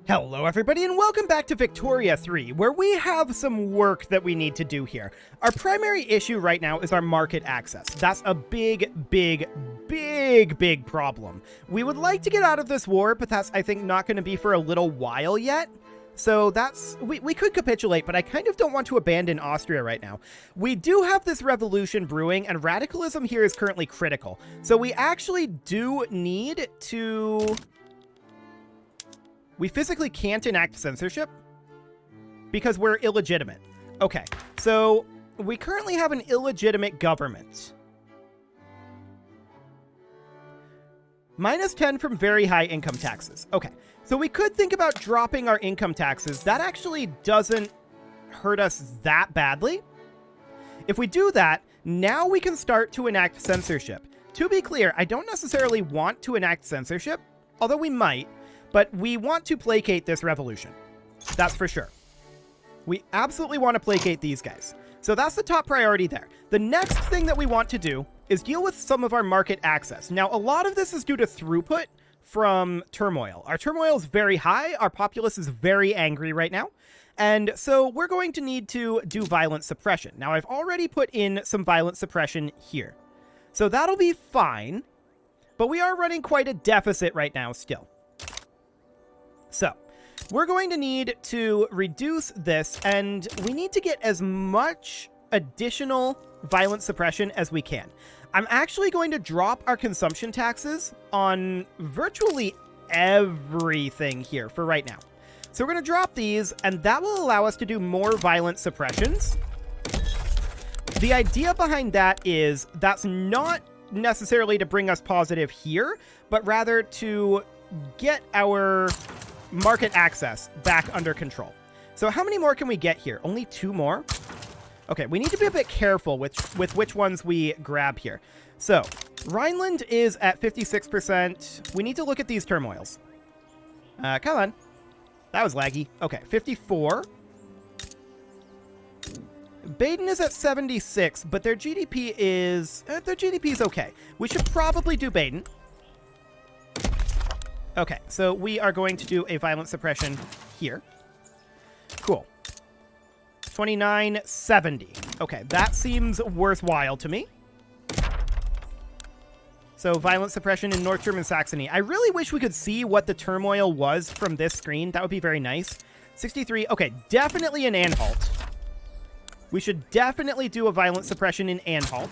Hello everybody and welcome back to Victoria 3, where we have some work that we need to do here. Our primary issue right now is our market access. That's a big problem. We would like to get out of this war, but that's, I think, not going to be for a little while yet. So that's, we could capitulate, but I kind of don't want to abandon Austria right now. We do have this revolution brewing, and radicalism here is currently critical. So we actually do need to... We physically can't enact censorship because we're illegitimate. Okay, so we currently have an illegitimate government. -10 from very high income taxes. Okay, so we could think about dropping our income taxes. That actually doesn't hurt us that badly. If we do that, now we can start to enact censorship. To be clear, I don't necessarily want to enact censorship, although we might. But we want to placate this revolution. That's for sure. We absolutely want to placate these guys. So that's the top priority there. The next thing that we want to do is deal with some of our market access. Now, a lot of this is due to throughput from turmoil. Our turmoil is very high. Our populace is very angry right now. And so we're going to need to do violent suppression. Now, I've already put in some violent suppression here. So that'll be fine. But we are running quite a deficit right now still. So, we're going to need to reduce this, and we need to get as much additional violent suppression as we can. I'm actually going to drop our consumption taxes on virtually everything here for right now. So we're going to drop these, and that will allow us to do more violent suppressions. The idea behind that is that's not necessarily to bring us positive here, but rather to get our market access back under control. So how many more can we get here? Only 2 more? Okay, we need to be a bit careful with which ones we grab here. So, Rhineland is at 56%. We need to look at these turmoils. Come on. That was laggy. Okay, 54. Baden is at 76, but their GDP is... their GDP is okay. We should probably do Baden. Okay, so we are going to do a violent suppression here. Cool. 2970. Okay, that seems worthwhile to me. So violent suppression in North German Saxony. I really wish we could see what the turmoil was from this screen. That would be very nice. 63. Okay, definitely an Anhalt. We should definitely do a violent suppression in Anhalt.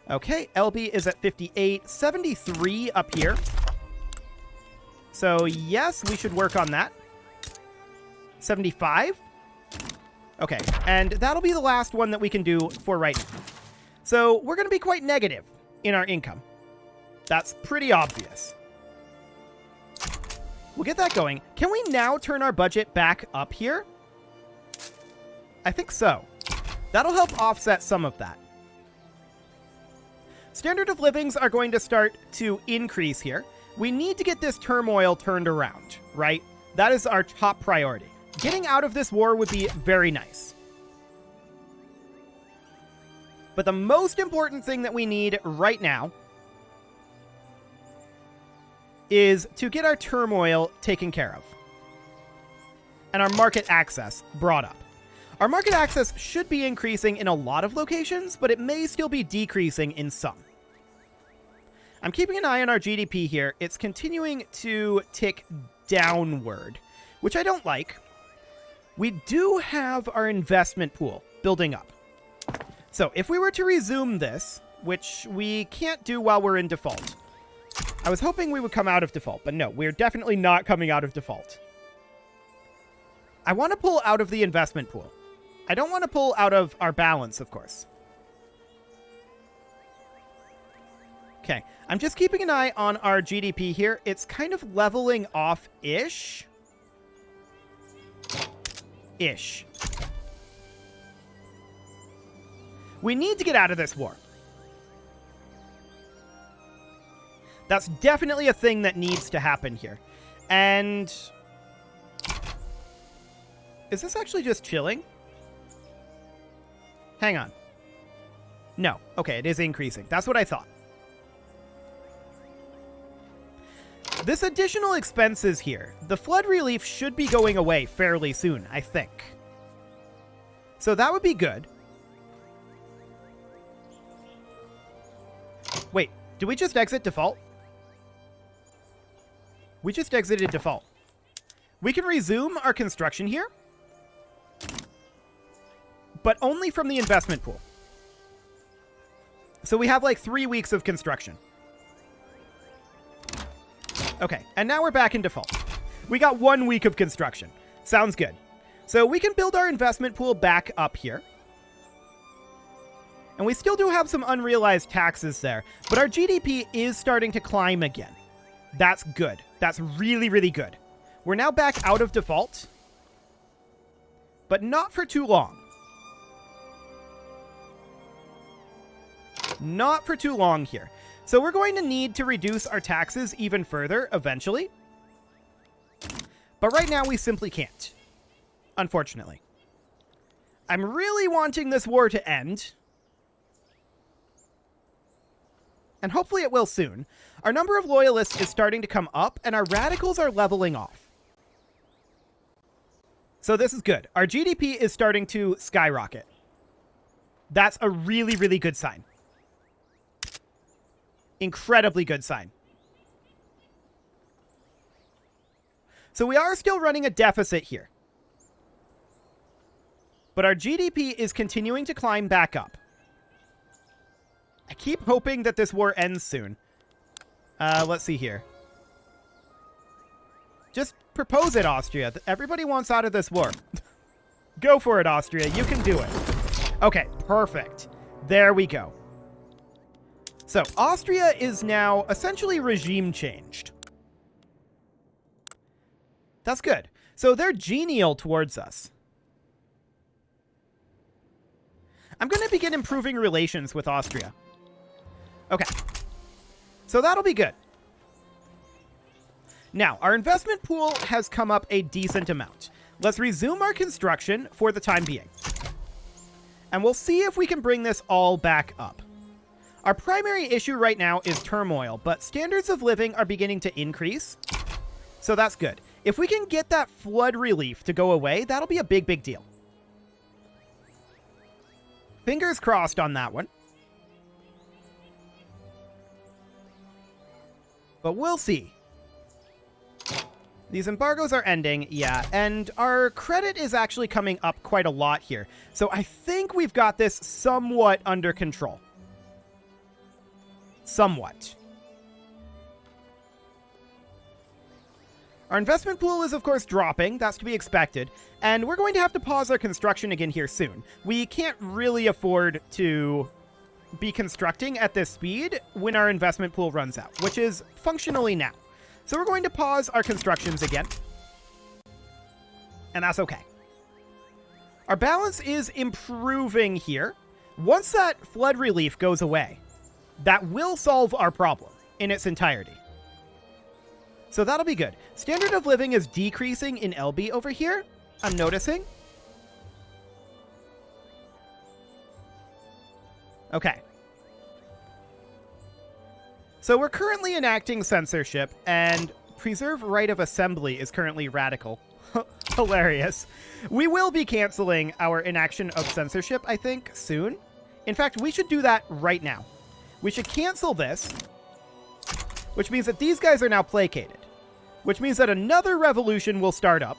Okay, LB is at 58. 73 up here. So, yes, we should work on that. 75. Okay, and that'll be the last one that we can do for right now. So, we're going to be quite negative in our income. That's pretty obvious. We'll get that going. Can we now turn our budget back up here? I think so. That'll help offset some of that. Standard of livings are going to start to increase here. We need to get this turmoil turned around, right? That is our top priority. Getting out of this war would be very nice. But the most important thing that we need right now is to get our turmoil taken care of. And our market access brought up. Our market access should be increasing in a lot of locations, but it may still be decreasing in some. I'm keeping an eye on our GDP here. It's continuing to tick downward, which I don't like. We do have our investment pool building up. So if we were to resume this, which we can't do while we're in default. I was hoping we would come out of default, but no, we're definitely not coming out of default. I want to pull out of the investment pool. I don't want to pull out of our balance, of course. Okay, I'm just keeping an eye on our GDP here. It's kind of leveling off-ish. Ish. We need to get out of this war. That's definitely a thing that needs to happen here. And... is this actually just chilling? Hang on. No. Okay, it is increasing. That's what I thought. This additional expenses here, the flood relief should be going away fairly soon, I think. So that would be good. Wait, did we just exit default? We just exited default. We can resume our construction here, but only from the investment pool. So we have like 3 weeks of construction. Okay, and now we're back in default. We got 1 week of construction. Sounds good. So we can build our investment pool back up here. And we still do have some unrealized taxes there, but our GDP is starting to climb again. That's good. That's really, really good. We're now back out of default, but not for too long. Not for too long here. So we're going to need to reduce our taxes even further eventually. But right now we simply can't, unfortunately. I'm really wanting this war to end. And hopefully it will soon. Our number of loyalists is starting to come up, and our radicals are leveling off. So this is good. Our GDP is starting to skyrocket. That's a really, really good sign. Incredibly good sign. So we are still running a deficit here. But our GDP is continuing to climb back up. I keep hoping that this war ends soon. Let's see here. Just propose it, Austria. Everybody wants out of this war. Go for it, Austria. You can do it. Okay, perfect. There we go. So, Austria is now essentially regime changed. That's good. So they're genial towards us. I'm going to begin improving relations with Austria. Okay. So that'll be good. Now, our investment pool has come up a decent amount. Let's resume our construction for the time being. And we'll see if we can bring this all back up. Our primary issue right now is turmoil, but standards of living are beginning to increase. So that's good. If we can get that flood relief to go away, that'll be a big, big deal. Fingers crossed on that one. But we'll see. These embargoes are ending, yeah, and our credit is actually coming up quite a lot here. So I think we've got this somewhat under control. Somewhat. Our investment pool is, of course, dropping. That's to be expected. And we're going to have to pause our construction again here soon. We can't really afford to be constructing at this speed when our investment pool runs out, which is functionally now. So we're going to pause our constructions again. And that's okay. Our balance is improving here. Once that flood relief goes away, that will solve our problem in its entirety. So that'll be good. Standard of living is decreasing in LB over here, I'm noticing. Okay. So we're currently enacting censorship, and preserve right of assembly is currently radical. Hilarious. We will be canceling our inaction of censorship, I think, soon. In fact, we should do that right now. We should cancel this, which means that these guys are now placated, which means that another revolution will start up,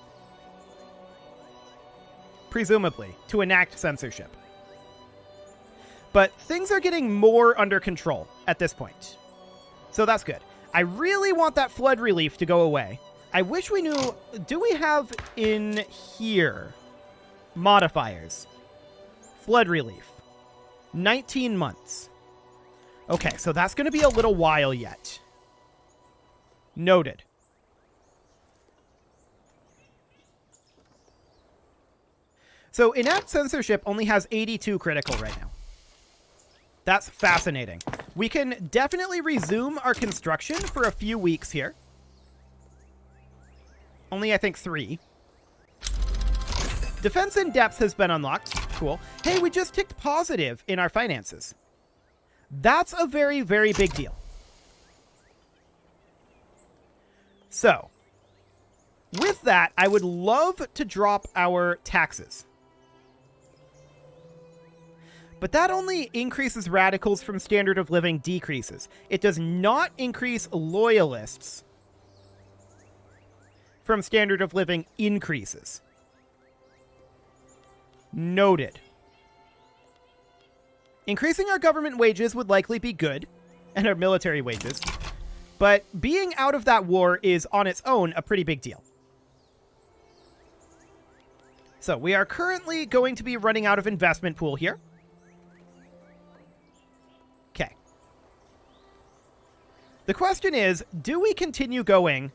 presumably, to enact censorship. But things are getting more under control at this point. So that's good. I really want that flood relief to go away. I wish we knew... Do we have in here modifiers? Flood relief. 19 months. Okay, so that's going to be a little while yet. Noted. So enact censorship only has 82 critical right now. That's fascinating. We can definitely resume our construction for a few weeks here. Only, I think, 3. Defense in depth has been unlocked. Cool. Hey, we just ticked positive in our finances. That's a very, very big deal. So, with that, I would love to drop our taxes. But that only increases radicals from standard of living decreases. It does not increase loyalists from standard of living increases. Noted. Increasing our government wages would likely be good, and our military wages. But being out of that war is on its own a pretty big deal. So we are currently going to be running out of investment pool here. Okay. The question is, do we continue going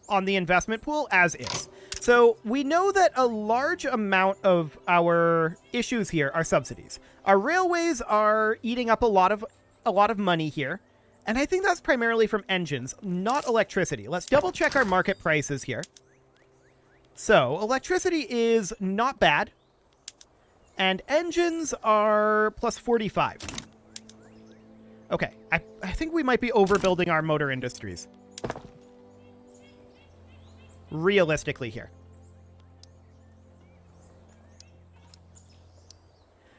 on the investment pool as is? So we know that a large amount of our issues here are subsidies. Our railways are eating up a lot of money here. And I think that's primarily from engines, not electricity. Let's double check our market prices here. So electricity is not bad. And engines are plus 45. Okay, I think we might be overbuilding our motor industries. Realistically here.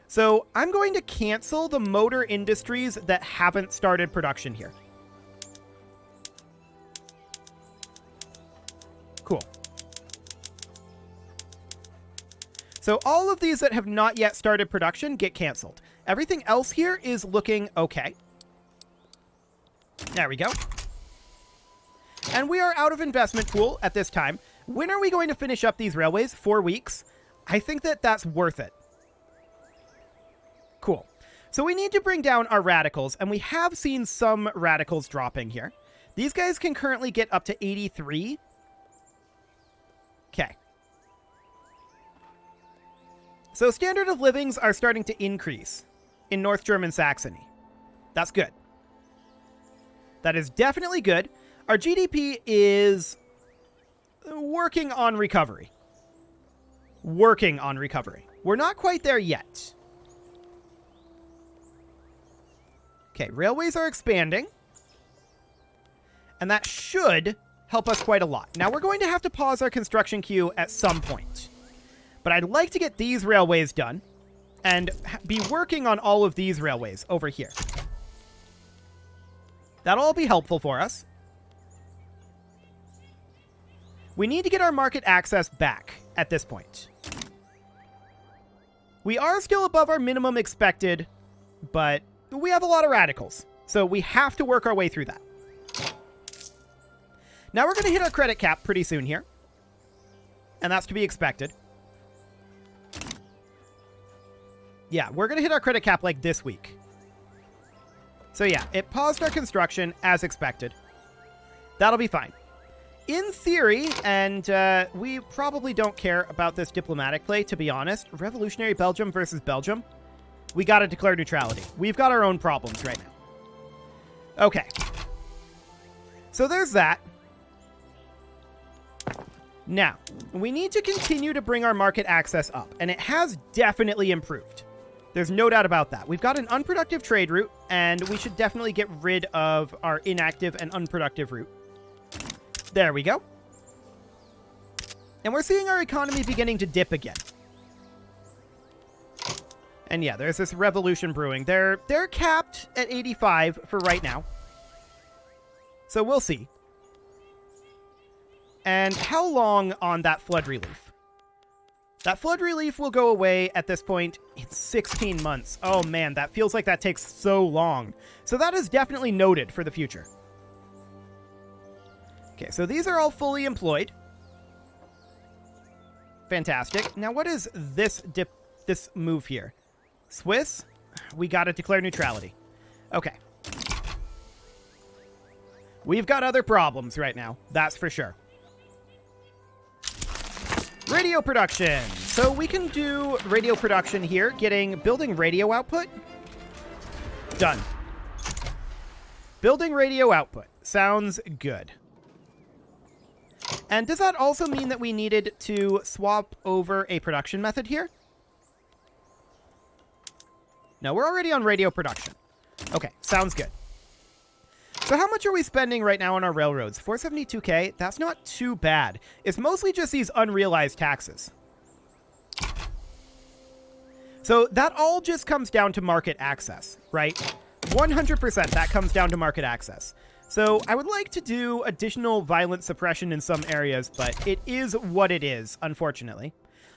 So I'm going to cancel the motor industries that haven't started production here. Cool. So all of these that have not yet started production get canceled. Everything else here is looking okay. There we go. And we are out of investment pool at this time. When are we going to finish up these railways? 4 weeks. I think that that's worth it. Cool. So we need to bring down our radicals, and we have seen some radicals dropping here. These guys can currently get up to 83. Okay. So standard of livings are starting to increase in North German Saxony. That's good. That is definitely good. Our GDP is working on recovery. Working on recovery. We're not quite there yet. Okay, railways are expanding. And that should help us quite a lot. Now, we're going to have to pause our construction queue at some point. But I'd like to get these railways done and be working on all of these railways over here. That'll all be helpful for us. We need to get our market access back at this point. We are still above our minimum expected, but we have a lot of radicals, so we have to work our way through that. Now we're going to hit our credit cap pretty soon here, and that's to be expected. Yeah, we're going to hit our credit cap like this week. So yeah, it paused our construction as expected. That'll be fine. In theory, and we probably don't care about this diplomatic play, to be honest. Revolutionary Belgium versus Belgium. We got to declare neutrality. We've got our own problems right now. Okay. So there's that. Now, we need to continue to bring our market access up, and it has definitely improved. There's no doubt about that. We've got an unproductive trade route, and we should definitely get rid of our inactive and unproductive route. There we go. And we're seeing our economy beginning to dip again. And yeah, there's this revolution brewing. They're capped at 85 for right now. So we'll see. And how long on that flood relief? That flood relief will go away at this point in 16 months. Oh man, that feels like that takes so long. So that is definitely noted for the future. Okay, so these are all fully employed. Fantastic. Now what is this move here? Swiss? We gotta declare neutrality. Okay. We've got other problems right now, that's for sure. Radio production. So we can do radio production here, building radio output. Done. Building radio output. Sounds good. And does that also mean that we needed to swap over a production method here? No, we're already on radio production. Okay, sounds good. So how much are we spending right now on our railroads? 472K? That's not too bad. It's mostly just these unrealized taxes. So that all just comes down to market access, right? 100% that comes down to market access. So I would like to do additional violent suppression in some areas, but it is what it is, unfortunately.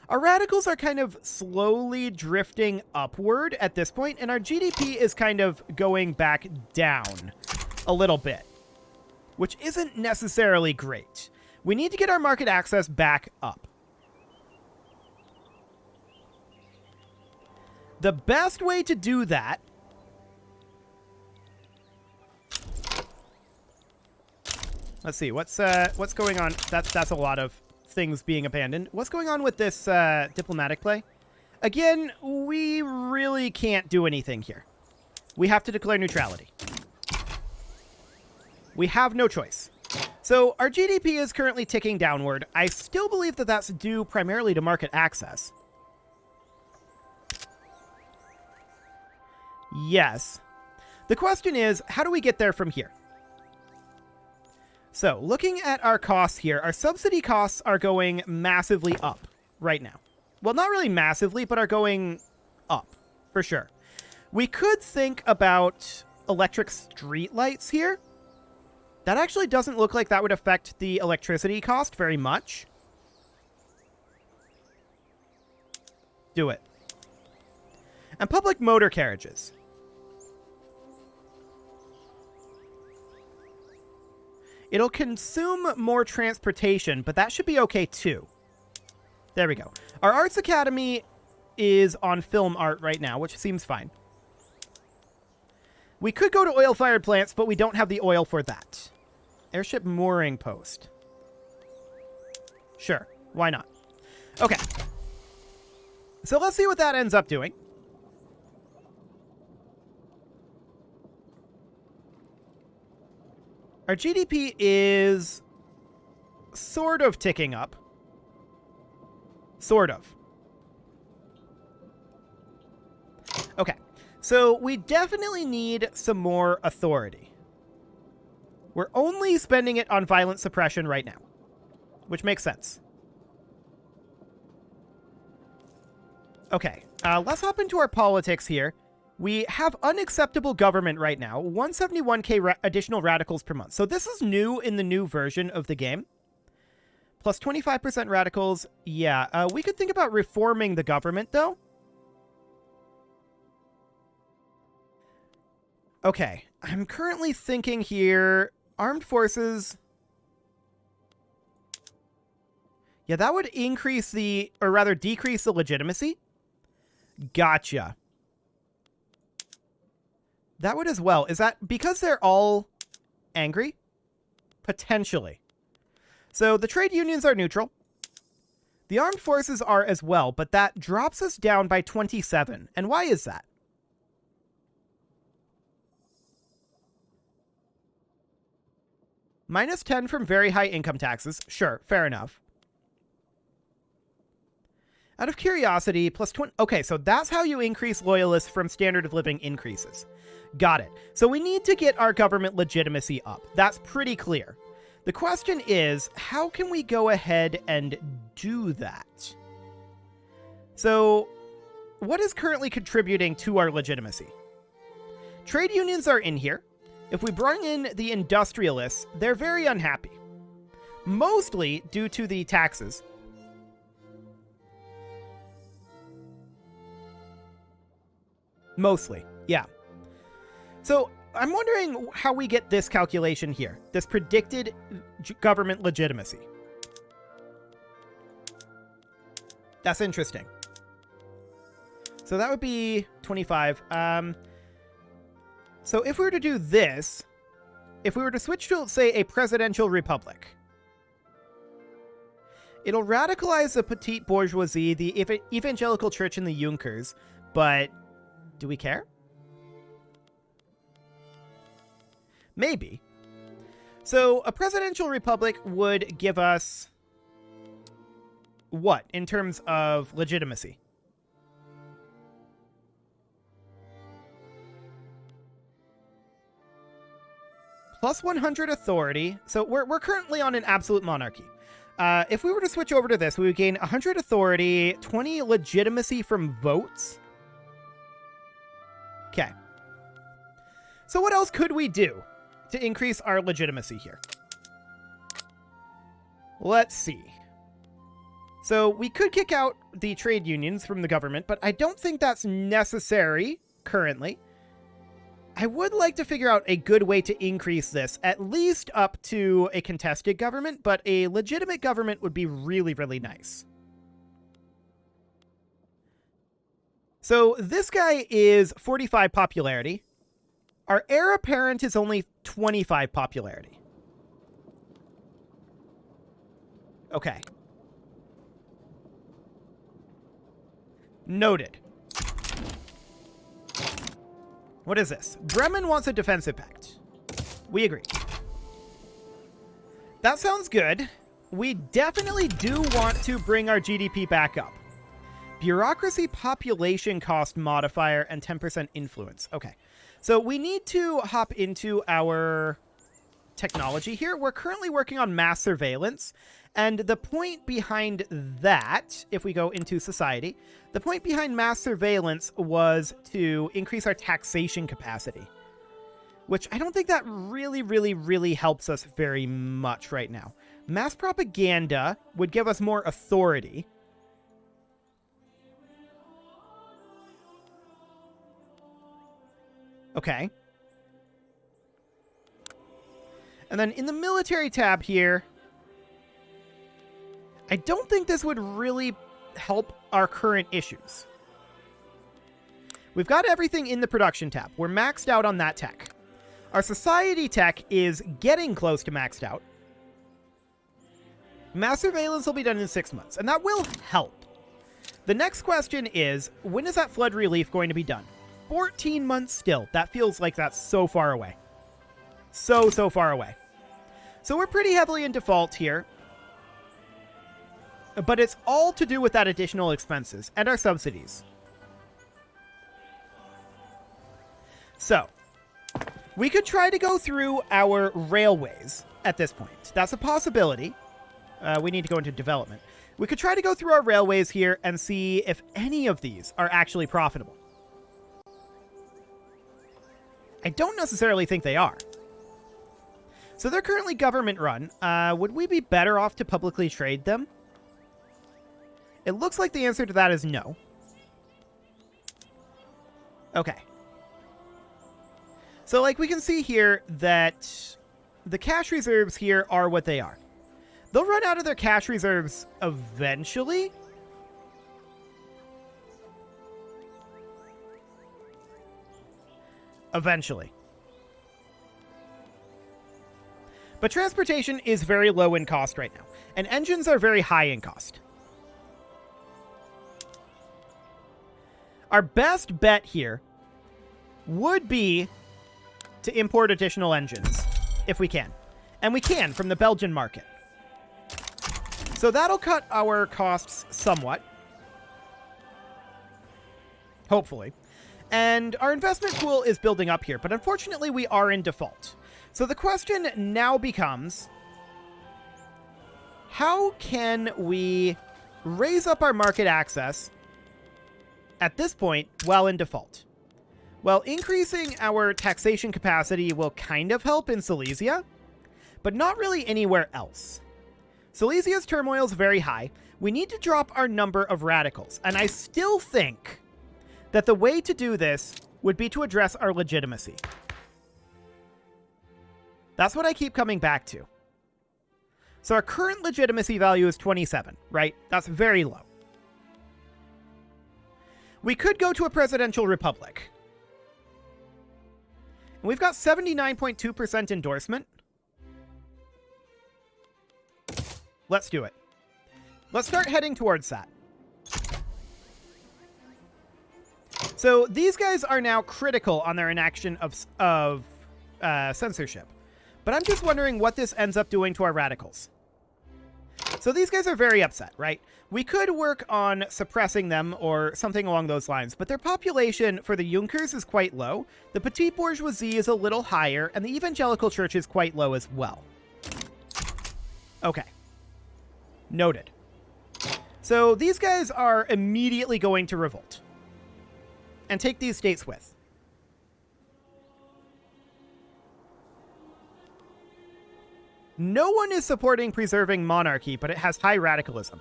Our radicals are kind of slowly drifting upward at this point, and our GDP is kind of going back down a little bit, which isn't necessarily great. We need to get our market access back up. The best way to do that let's see, what's going on? That's a lot of things being abandoned. What's going on with this diplomatic play? Again, we really can't do anything here. We have to declare neutrality. We have no choice. So our GDP is currently ticking downward. I still believe that that's due primarily to market access. Yes. The question is, how do we get there from here? So, looking at our costs here, our subsidy costs are going massively up right now. Well, not really massively, but are going up, for sure. We could think about electric streetlights here. That actually doesn't look like that would affect the electricity cost very much. Do it. And public motor carriages. It'll consume more transportation, but that should be okay too. There we go. Our Arts Academy is on film art right now, which seems fine. We could go to oil-fired plants, but we don't have the oil for that. Airship mooring post. Sure, why not? Okay. So let's see what that ends up doing. Our GDP is sort of ticking up. Sort of. Okay, so we definitely need some more authority. We're only spending it on violent suppression right now, which makes sense. Okay, let's hop into our politics here. We have unacceptable government right now, 171k additional radicals per month. So this is new in the new version of the game. Plus 25% radicals. Yeah, we could think about reforming the government, though. Okay, I'm currently thinking here, armed forces. Yeah, that would increase the, or rather decrease the legitimacy. Gotcha. That would as well. Is that because they're all angry? Potentially. So the trade unions are neutral. The armed forces are as well, but that drops us down by 27. And why is that? Minus 10 from very high income taxes. Sure, fair enough. Out of curiosity, plus 20. Okay, so that's how you increase loyalists from standard of living increases. Got it. So we need to get our government legitimacy up. That's pretty clear. The question is, how can we go ahead and do that? So, what is currently contributing to our legitimacy? Trade unions are in here. If we bring in the industrialists, they're very unhappy. Mostly due to the taxes. Mostly, yeah. So, I'm wondering how we get this calculation here. This predicted government legitimacy. That's interesting. So that would be 25. So if we were to do this, if we were to switch to, say, a presidential republic, it'll radicalize the petite bourgeoisie, the evangelical church, and the Junkers, but do we care? Maybe. So a presidential republic would give us what in terms of legitimacy? plus 100 authority. So we're currently on an absolute monarchy. If we were to switch over to this, we would gain 100 authority, 20 legitimacy from votes. Okay. So what else could we do to increase our legitimacy here? Let's see. So we could kick out the trade unions from the government, but I don't think that's necessary currently. I would like to figure out a good way to increase this, at least up to a contested government, but a legitimate government would be really, really nice. So this guy is 45 popularity. Our heir apparent is only 25 popularity. Okay. Noted. What is this? Bremen wants a defensive pact. We agree. That sounds good. We definitely do want to bring our GDP back up. Bureaucracy population cost modifier and 10% influence. Okay. So we need to hop into our technology here. We're currently working on mass surveillance. And the point behind that, if we go into society, the point behind mass surveillance was to increase our taxation capacity, which I don't think that really helps us very much right now. Mass propaganda would give us more authority. Okay. And then in the military tab here, I don't think this would really help our current issues. We've got everything in the production tab. We're maxed out on that tech. Our society tech is getting close to maxed out. Mass surveillance will be done in 6 months, and that will help. The next question is, when is that flood relief going to be done? 14 months still. That feels like that's so far away. So far away. So we're pretty heavily in default here. But it's all to do with that additional expenses and our subsidies. So, we could try to go through our railways at this point. That's a possibility. We need to go into development. We could try to go through our railways here and see if any of these are actually profitable. I don't necessarily think they are. So they're currently government run. Would we be better off to publicly trade them? It looks like the answer to that is no. Okay. So, like, we can see here that the cash reserves here are what they are. They'll run out of their cash reserves eventually. Eventually. But transportation is very low in cost right now, and engines are very high in cost. Our best bet here would be to import additional engines, if we can. And we can from the Belgian market. So that'll cut our costs somewhat. Hopefully. And our investment pool is building up here, but unfortunately we are in default. So the question now becomes, how can we raise up our market access at this point while in default? Well, increasing our taxation capacity will kind of help in Silesia, but not really anywhere else. Silesia's turmoil is very high. We need to drop our number of radicals, and I still think that the way to do this would be to address our legitimacy. That's what I keep coming back to. So our current legitimacy value is 27, right? That's very low. We could go to a presidential republic. And we've got 79.2% endorsement. Let's do it. Let's start heading towards that. So these guys are now critical on their enaction of censorship. But I'm just wondering what this ends up doing to our radicals. So these guys are very upset, right? We could work on suppressing them or something along those lines, but their population for the Junkers is quite low, the petite bourgeoisie is a little higher, and the evangelical church is quite low as well. Okay. Noted. So these guys are immediately going to revolt and take these states with. No one is supporting preserving monarchy, but it has high radicalism.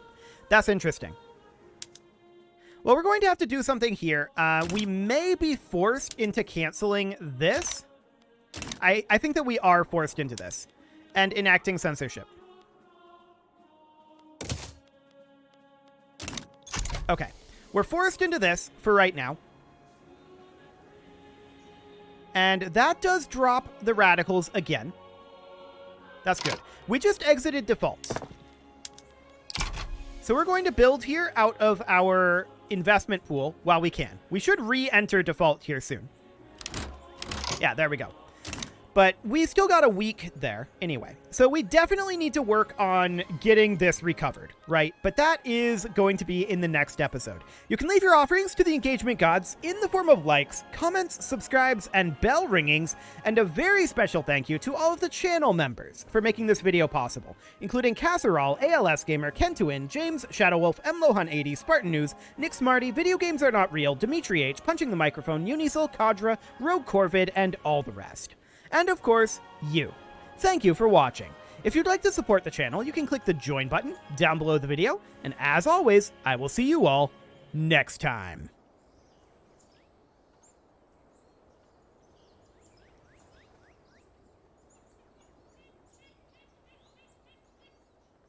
That's interesting. Well, we're going to have to do something here. We may be forced into canceling this. I think that we are forced into this and enacting censorship. Okay, we're forced into this for right now. And that does drop the radicals again. That's good. We just exited defaults. So we're going to build here out of our investment pool while we can. We should re-enter default here soon. Yeah, there we go. But we still got a week there anyway. So we definitely need to work on getting this recovered, right? But that is going to be in the next episode. You can leave your offerings to the engagement gods in the form of likes, comments, subscribes, and bell ringings. And a very special thank you to all of the channel members for making this video possible, including Casserole, ALS Gamer, Kentuin, James, Shadowwolf, MLohan80, Spartan News, Nick Smarty, Video Games Are Not Real, Dimitri H, Punching the Microphone, Unisil, Kadra, Rogue Corvid, and all the rest. And of course, you. Thank you for watching. If you'd like to support the channel, you can click the join button down below the video. And as always, I will see you all next time.